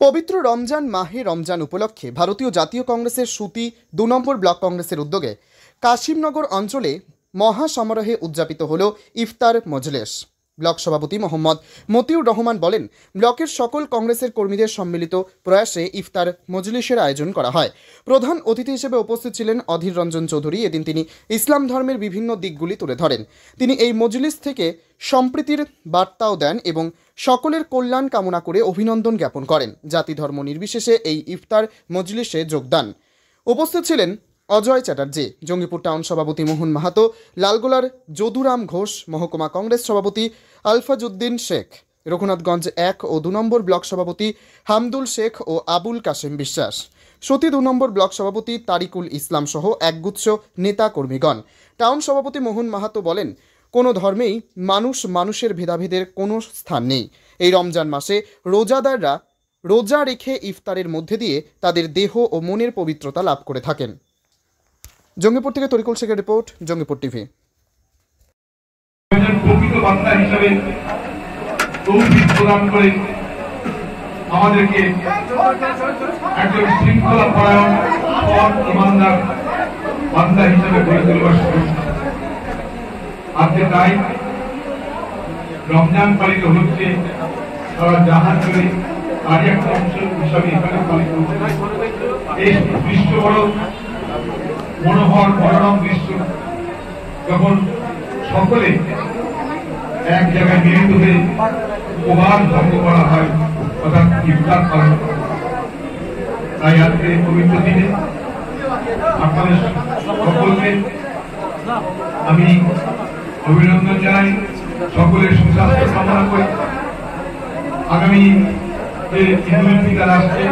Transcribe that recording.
পবিত্র রমজান মাহে রমজান উপলক্ষে ভারতীয় জাতীয় কংগ্রেসের সুতি ২ নম্বর ব্লক কংগ্রেসের উদ্যোগে কাশিমনগর অঞ্চলে মহাসমারোহে উদযাপিত হল ইফতার মজলিস। ব্লক সভাপতি মোহাম্মদ মতিউর রহমান বলেন, ব্লকের সকল কংগ্রেসের কর্মীদের সম্মিলিত প্রয়াসে ইফতার মজলিসের আয়োজন করা হয়। প্রধান অতিথি হিসেবে উপস্থিত ছিলেন অধীর রঞ্জন চৌধুরী। এদিন তিনি ইসলাম ধর্মের বিভিন্ন দিকগুলি তুলে ধরেন। তিনি এই মজলিস থেকে সম্প্রীতির বার্তাও দেন এবং সকলের কল্যাণ কামনা করে অভিনন্দন জ্ঞাপন করেন। জাতি ধর্ম নির্বিশেষে এই ইফতার মজলিসে যোগদান উপস্থিত ছিলেন অজয় চ্যাটার্জি, জঙ্গিপুর টাউন সভাপতি মোহন মাহাতো, লালগোলার যদুরাম ঘোষ, মহকুমা কংগ্রেস সভাপতি আলফাজউদ্দিন শেখ, রঘুনাথগঞ্জ ১ ও ২ নম্বর ব্লক সভাপতি হামদুল শেখ ও আবুল কাশেম বিশ্বাস, সতী ২ নম্বর ব্লক সভাপতি তারিকুল ইসলাম সহ একগুচ্ছ নেতা কর্মীগণ। টাউন সভাপতি মোহন মাহাতো বলেন, কোনো ধর্মেই মানুষের ভেদাভেদের কোনো স্থান নেই। এই রমজান মাসে রোজাদাররা রোজা রেখে ইফতারের মধ্যে দিয়ে তাদের দেহ ও মনের পবিত্রতা লাভ করে থাকেন। জঙ্গিপুর থেকে তরিকুল শেখের রিপোর্ট, জঙ্গিপুর টিভি। প্রকৃত বার্তা হিসাবে তৌফিক প্রদান করে আমাদেরকে একজন শৃঙ্খলা পরায়ণ সৎ ইমানদার বান্দা হিসাবে গড়ে তোলবার সুযোগ। আজকে তাই রমজান পালিত হচ্ছে সারা জাহান জুড়ে, আর একটা অংশ হিসাবে এখানে পালিত হচ্ছে। এই দৃশ্য বড় মনোহর মনোরম দৃশ্য, যখন সকলে এক জায়গায় মিলিত হয়ে উপবাস ভঙ্গ করা হয়, অর্থাৎ ইফতার পালন করা। তাই আজকে পবিত্র দিনে আপনাদের সকলকে আমি অভিনন্দন জানাই, সকলের সুস্বাস্থ্য কামনা করি। আগামী যে ঈদুল ফিতর আসছে